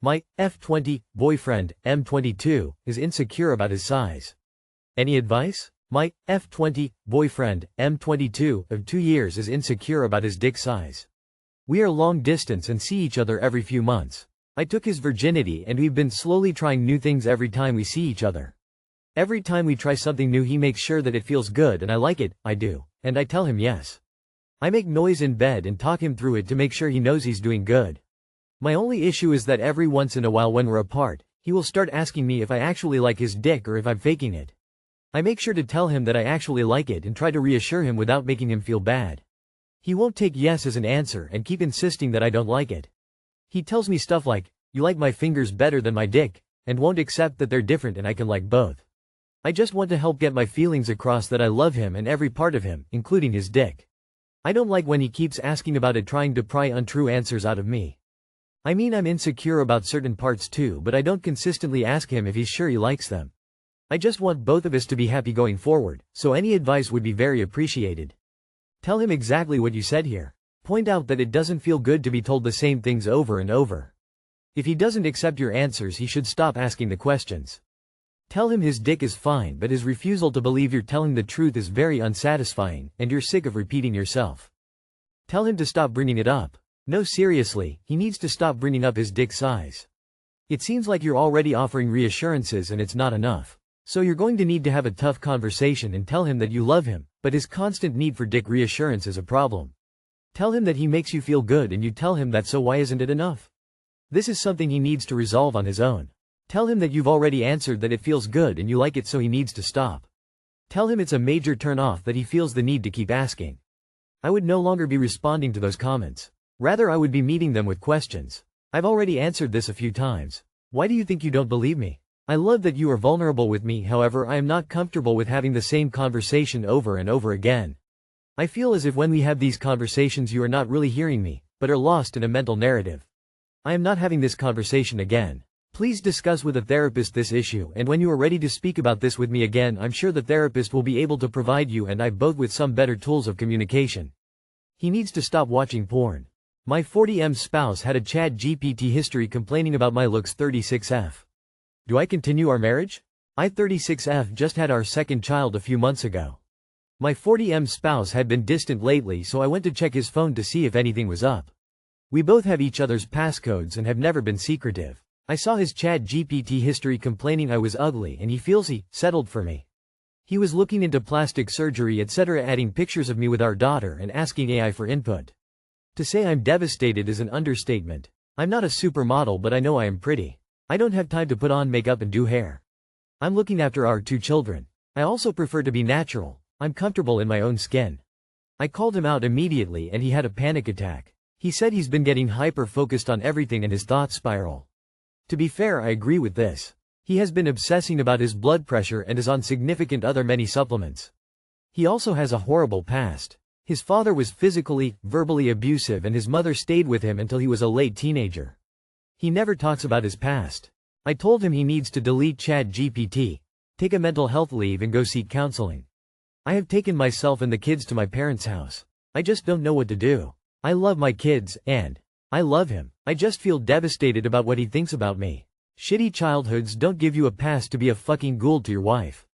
My F20 boyfriend, M22, is insecure about his size. Any advice? My F20 boyfriend, M22, of 2 years is insecure about his dick size. We are long distance and see each other every few months. I took his virginity and we've been slowly trying new things every time we see each other. Every time we try something new he makes sure that it feels good and I like it, I do. And I tell him yes. I make noise in bed and talk him through it to make sure he knows he's doing good. My only issue is that every once in a while when we're apart, he will start asking me if I actually like his dick or if I'm faking it. I make sure to tell him that I actually like it and try to reassure him without making him feel bad. He won't take yes as an answer and keep insisting that I don't like it. He tells me stuff like, "You like my fingers better than my dick," and won't accept that they're different and I can like both. I just want to help get my feelings across that I love him and every part of him, including his dick. I don't like when he keeps asking about it, trying to pry untrue answers out of me. I mean, I'm insecure about certain parts too, but I don't consistently ask him if he's sure he likes them. I just want both of us to be happy going forward, so any advice would be very appreciated. Tell him exactly what you said here. Point out that it doesn't feel good to be told the same things over and over. If he doesn't accept your answers, he should stop asking the questions. Tell him his dick is fine, but his refusal to believe you're telling the truth is very unsatisfying, and you're sick of repeating yourself. Tell him to stop bringing it up. No, seriously, he needs to stop bringing up his dick size. It seems like you're already offering reassurances and it's not enough. So you're going to need to have a tough conversation and tell him that you love him, but his constant need for dick reassurance is a problem. Tell him that he makes you feel good and you tell him that, so why isn't it enough? This is something he needs to resolve on his own. Tell him that you've already answered that it feels good and you like it, so he needs to stop. Tell him it's a major turn off that he feels the need to keep asking. I would no longer be responding to those comments. Rather, I would be meeting them with questions. I've already answered this a few times. Why do you think you don't believe me? I love that you are vulnerable with me, however I am not comfortable with having the same conversation over and over again. I feel as if when we have these conversations you are not really hearing me, but are lost in a mental narrative. I am not having this conversation again. Please discuss with a therapist this issue, and when you are ready to speak about this with me again, I'm sure the therapist will be able to provide you and I both with some better tools of communication. He needs to stop watching porn. My 40M spouse had a ChatGPT history complaining about my looks. 36F. Do I continue our marriage? I 36F just had our second child a few months ago. My 40M spouse had been distant lately, so I went to check his phone to see if anything was up. We both have each other's passcodes and have never been secretive. I saw his ChatGPT history complaining I was ugly and he feels he settled for me. He was looking into plastic surgery, etc., adding pictures of me with our daughter and asking AI for input. To say I'm devastated is an understatement. I'm not a supermodel, but I know I am pretty. I don't have time to put on makeup and do hair. I'm looking after our 2 children. I also prefer to be natural. I'm comfortable in my own skin. I called him out immediately and he had a panic attack. He said he's been getting hyper-focused on everything and his thoughts spiral. To be fair, I agree with this. He has been obsessing about his blood pressure and is on significant other many supplements. He also has a horrible past. His father was physically, verbally abusive and his mother stayed with him until he was a late teenager. He never talks about his past. I told him he needs to delete ChatGPT, take a mental health leave and go seek counseling. I have taken myself and the kids to my parents' house. I just don't know what to do. I love my kids, and I love him. I just feel devastated about what he thinks about me. Shitty childhoods don't give you a pass to be a fucking ghoul to your wife.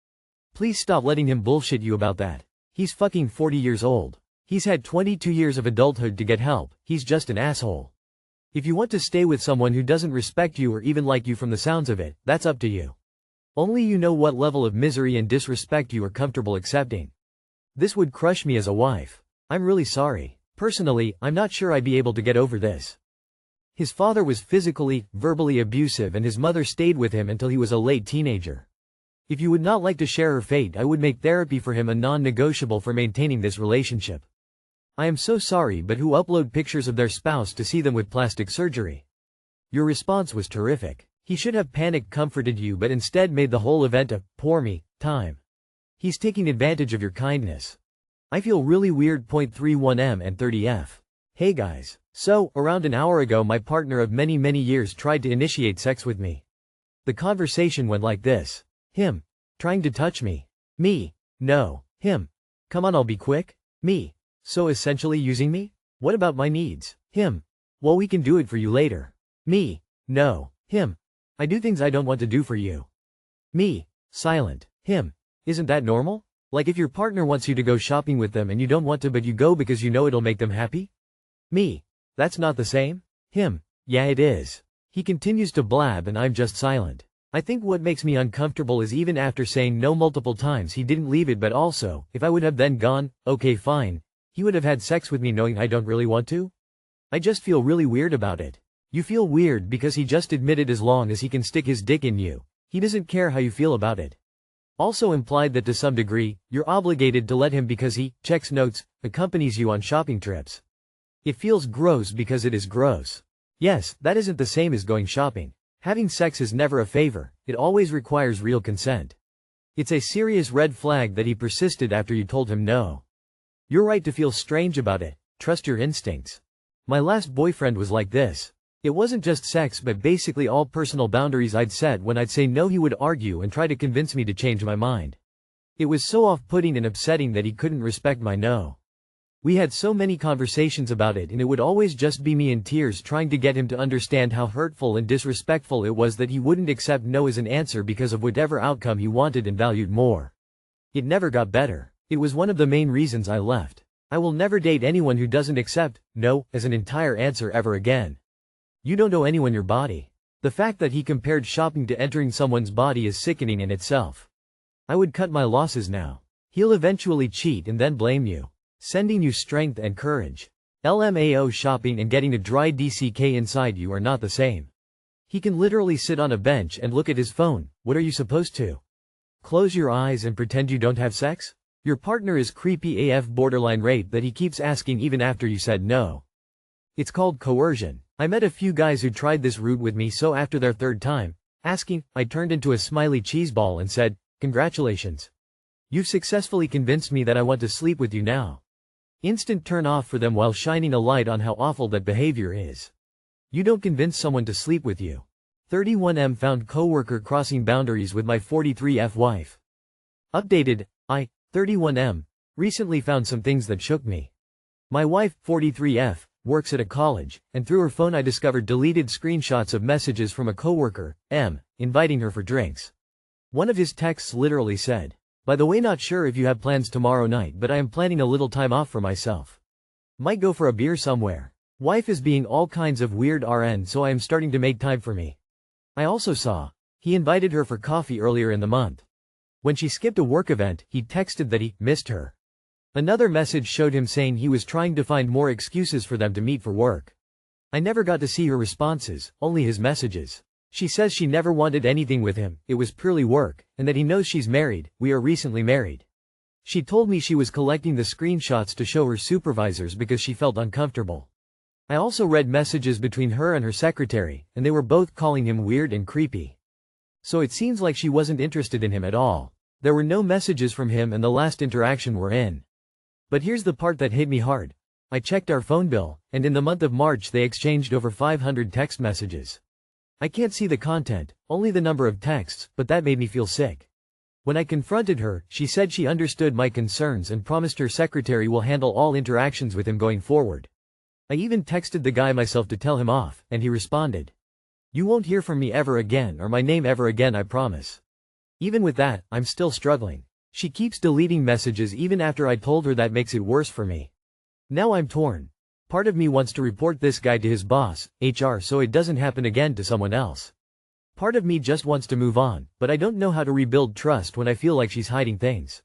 Please stop letting him bullshit you about that. He's fucking 40 years old. He's had 22 years of adulthood to get help. He's just an asshole. If you want to stay with someone who doesn't respect you or even like you from the sounds of it, that's up to you. Only you know what level of misery and disrespect you are comfortable accepting. This would crush me as a wife. I'm really sorry. Personally, I'm not sure I'd be able to get over this. His father was physically, verbally abusive and his mother stayed with him until he was a late teenager. If you would not like to share her fate, I would make therapy for him a non-negotiable for maintaining this relationship. I am so sorry, but who upload pictures of their spouse to see them with plastic surgery? Your response was terrific. He should have panicked, comforted you, but instead made the whole event a poor me time. He's taking advantage of your kindness. I feel really weird. 31M and 30F. Hey guys. So, around an hour ago my partner of many years tried to initiate sex with me. The conversation went like this. Him. Trying to touch me. Me. No. Him. Come on, I'll be quick. Me. So essentially using me? What about my needs? Him. Well, we can do it for you later. Me. No. Him. I do things I don't want to do for you. Me. Silent. Him. Isn't that normal? Like if your partner wants you to go shopping with them and you don't want to but you go because you know it'll make them happy? Me. That's not the same? Him. Yeah, it is. He continues to blab and I'm just silent. I think what makes me uncomfortable is even after saying no multiple times he didn't leave it, but also, if I would have then gone, okay fine, he would have had sex with me knowing I don't really want to? I just feel really weird about it. You feel weird because he just admitted as long as he can stick his dick in you, he doesn't care how you feel about it. Also implied that to some degree, you're obligated to let him because he checks notes, accompanies you on shopping trips. It feels gross because it is gross. Yes, that isn't the same as going shopping. Having sex is never a favor, it always requires real consent. It's a serious red flag that he persisted after you told him no. You're right to feel strange about it, trust your instincts. My last boyfriend was like this. It wasn't just sex but basically all personal boundaries I'd set. When I'd say no he would argue and try to convince me to change my mind. It was so off-putting and upsetting that he couldn't respect my no. We had so many conversations about it and it would always just be me in tears trying to get him to understand how hurtful and disrespectful it was that he wouldn't accept no as an answer because of whatever outcome he wanted and valued more. It never got better. It was one of the main reasons I left. I will never date anyone who doesn't accept no as an entire answer ever again. You don't owe anyone your body. The fact that he compared shopping to entering someone's body is sickening in itself. I would cut my losses now. He'll eventually cheat and then blame you, sending you strength and courage. LMAO, shopping and getting a dry DCK inside you are not the same. He can literally sit on a bench and look at his phone. What are you supposed to? Close your eyes and pretend you don't have sex? Your partner is creepy AF, borderline rape that he keeps asking even after you said no. It's called coercion. I met a few guys who tried this route with me, so after their third time asking, I turned into a smiley cheeseball and said, congratulations. You've successfully convinced me that I want to sleep with you now. Instant turn off for them while shining a light on how awful that behavior is. You don't convince someone to sleep with you. 31M found coworker crossing boundaries with my 43F wife. Updated, I, 31M, recently found some things that shook me. My wife, 43F, works at a college, and through her phone I discovered deleted screenshots of messages from a coworker, M, inviting her for drinks. One of his texts literally said, by the way, not sure if you have plans tomorrow night, but I am planning a little time off for myself. Might go for a beer somewhere. Wife is being all kinds of weird RN, so I am starting to make time for me. I also saw he invited her for coffee earlier in the month. When she skipped a work event, he texted that he missed her. Another message showed him saying he was trying to find more excuses for them to meet for work. I never got to see her responses, only his messages. She says she never wanted anything with him, it was purely work, and that he knows she's married. We are recently married. She told me she was collecting the screenshots to show her supervisors because she felt uncomfortable. I also read messages between her and her secretary, and they were both calling him weird and creepy. So it seems like she wasn't interested in him at all. There were no messages from him and the last interaction we're in. But here's the part that hit me hard. I checked our phone bill, and in the month of March they exchanged over 500 text messages. I can't see the content, only the number of texts, but that made me feel sick. When I confronted her, she said she understood my concerns and promised her secretary will handle all interactions with him going forward. I even texted the guy myself to tell him off, and he responded, "You won't hear from me ever again or my name ever again, I promise." Even with that, I'm still struggling. She keeps deleting messages even after I told her that makes it worse for me. Now I'm torn. Part of me wants to report this guy to his boss, HR, so it doesn't happen again to someone else. Part of me just wants to move on, but I don't know how to rebuild trust when I feel like she's hiding things.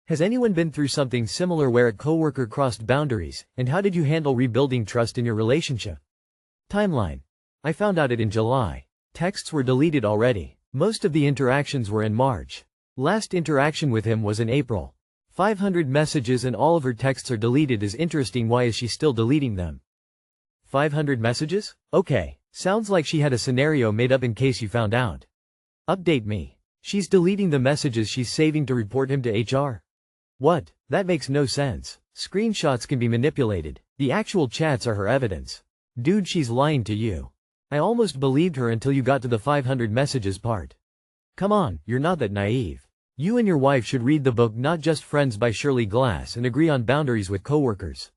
Has anyone been through something similar where a coworker crossed boundaries, and how did you handle rebuilding trust in your relationship? Timeline. I found out it in July. Texts were deleted already. Most of the interactions were in March. Last interaction with him was in April. 500 messages and all of her texts are deleted is interesting. Why is she still deleting them? 500 messages? Okay. Sounds like she had a scenario made up in case you found out. Update me. She's deleting the messages she's saving to report him to HR? What? That makes no sense. Screenshots can be manipulated. The actual chats are her evidence. Dude, she's lying to you. I almost believed her until you got to the 500 messages part. Come on, you're not that naive. You and your wife should read the book Not Just Friends by Shirley Glass and agree on boundaries with coworkers.